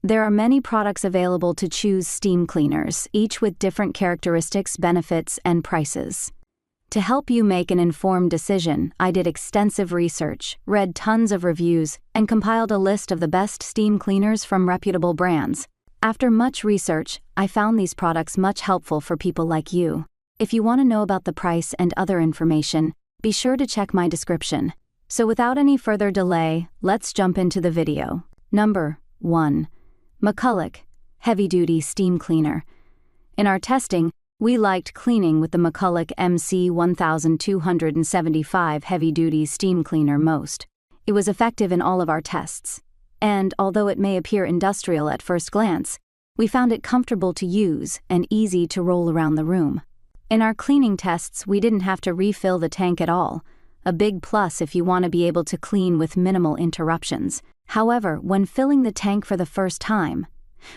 There are many products available to choose steam cleaners, each with different characteristics, benefits, and prices. To help you make an informed decision, I did extensive research, read tons of reviews, and compiled a list of the best steam cleaners from reputable brands. After much research, I found these products much helpful for people like you. If you want to know about the price and other information, be sure to check my description. So without any further delay, let's jump into the video. Number 1. McCulloch Heavy Duty Steam Cleaner. In our testing, we liked cleaning with the McCulloch MC 1275 Heavy Duty Steam Cleaner most. It was effective in all of our tests. And although it may appear industrial at first glance, we found it comfortable to use and easy to roll around the room. In our cleaning tests, we didn't have to refill the tank at all, a big plus if you want to be able to clean with minimal interruptions. However, when filling the tank for the first time,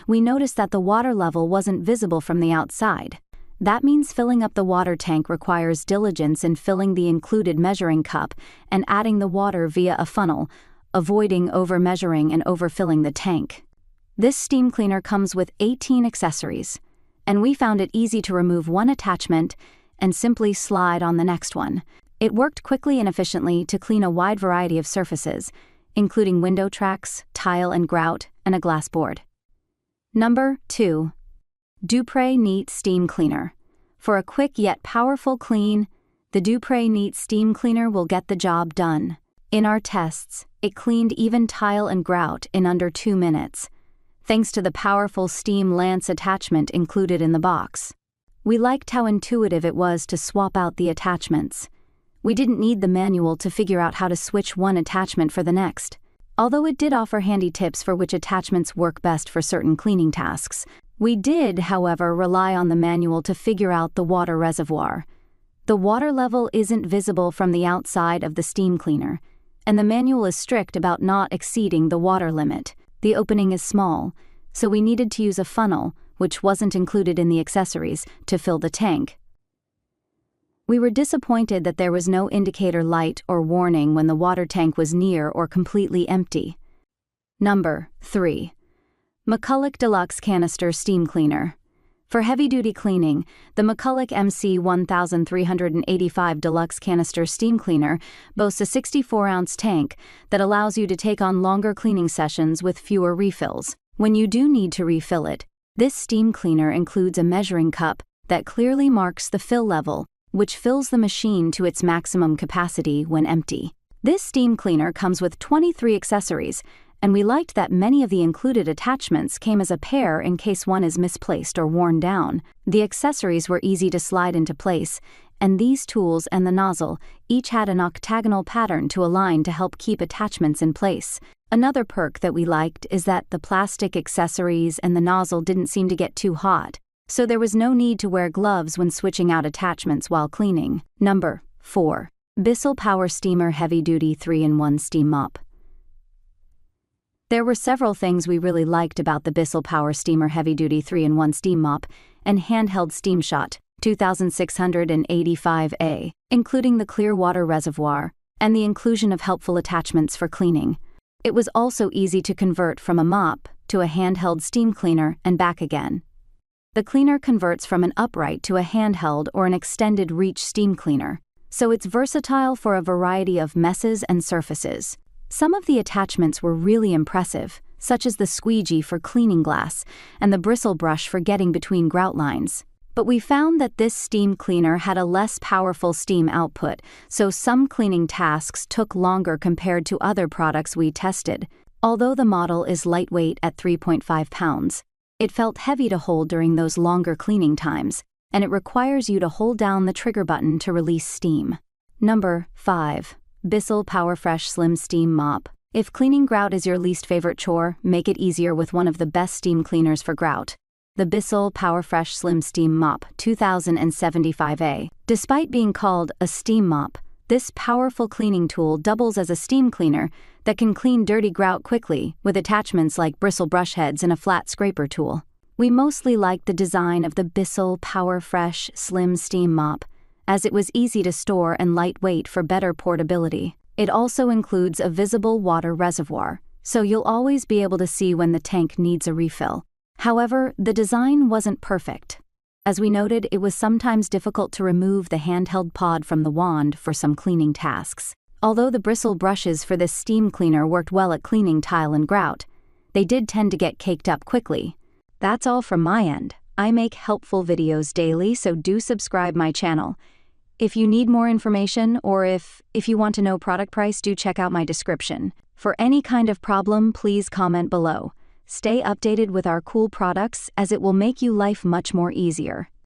we noticed that the water level wasn't visible from the outside. That means filling up the water tank requires diligence in filling the included measuring cup and adding the water via a funnel, avoiding over-measuring and overfilling the tank. This steam cleaner comes with 18 accessories, and we found it easy to remove one attachment and simply slide on the next one. It worked quickly and efficiently to clean a wide variety of surfaces, including window tracks, tile and grout, and a glass board. Number 2. Dupray Neat Steam Cleaner. For a quick yet powerful clean, the Dupray Neat Steam Cleaner will get the job done. In our tests, it cleaned even tile and grout in under 2 minutes, thanks to the powerful steam lance attachment included in the box. We liked how intuitive it was to swap out the attachments. We didn't need the manual to figure out how to switch one attachment for the next. Although it did offer handy tips for which attachments work best for certain cleaning tasks, we did, however, rely on the manual to figure out the water reservoir. The water level isn't visible from the outside of the steam cleaner, and the manual is strict about not exceeding the water limit. The opening is small, so we needed to use a funnel, which wasn't included in the accessories, to fill the tank. We were disappointed that there was no indicator light or warning when the water tank was near or completely empty. Number 3. McCulloch Deluxe Canister Steam Cleaner. For heavy-duty cleaning, the McCulloch MC 1385 Deluxe Canister Steam Cleaner boasts a 64-ounce tank that allows you to take on longer cleaning sessions with fewer refills. When you do need to refill it, this steam cleaner includes a measuring cup that clearly marks the fill level, which fills the machine to its maximum capacity when empty. This steam cleaner comes with 23 accessories, and we liked that many of the included attachments came as a pair in case one is misplaced or worn down. The accessories were easy to slide into place, and these tools and the nozzle each had an octagonal pattern to align to help keep attachments in place. Another perk that we liked is that the plastic accessories and the nozzle didn't seem to get too hot, so there was no need to wear gloves when switching out attachments while cleaning. Number 4. Bissell Power Steamer Heavy Duty 3-in-1 Steam Mop. There were several things we really liked about the Bissell Power Steamer Heavy Duty 3-in-1 Steam Mop and Handheld Steam Shot 2685A, including the clear water reservoir and the inclusion of helpful attachments for cleaning. It was also easy to convert from a mop to a handheld steam cleaner and back again. The cleaner converts from an upright to a handheld or an extended reach steam cleaner, so it's versatile for a variety of messes and surfaces. Some of the attachments were really impressive, such as the squeegee for cleaning glass and the bristle brush for getting between grout lines. But we found that this steam cleaner had a less powerful steam output, so some cleaning tasks took longer compared to other products we tested. Although the model is lightweight at 3.5 pounds, it felt heavy to hold during those longer cleaning times, and it requires you to hold down the trigger button to release steam. Number 5. Bissell PowerFresh Slim Steam Mop. If cleaning grout is your least favorite chore, make it easier with one of the best steam cleaners for grout. The Bissell PowerFresh Slim Steam Mop 2075A. Despite being called a steam mop, this powerful cleaning tool doubles as a steam cleaner that can clean dirty grout quickly with attachments like bristle brush heads and a flat scraper tool. We mostly liked the design of the Bissell PowerFresh Slim Steam Mop, as it was easy to store and lightweight for better portability. It also includes a visible water reservoir, so you'll always be able to see when the tank needs a refill. However, the design wasn't perfect. As we noted, it was sometimes difficult to remove the handheld pod from the wand for some cleaning tasks. Although the bristle brushes for this steam cleaner worked well at cleaning tile and grout, they did tend to get caked up quickly. That's all from my end. I make helpful videos daily, so do subscribe my channel. If you need more information or if you want to know product price, do check out my description. For any kind of problem, please comment below. Stay updated with our cool products as it will make you life much more easier.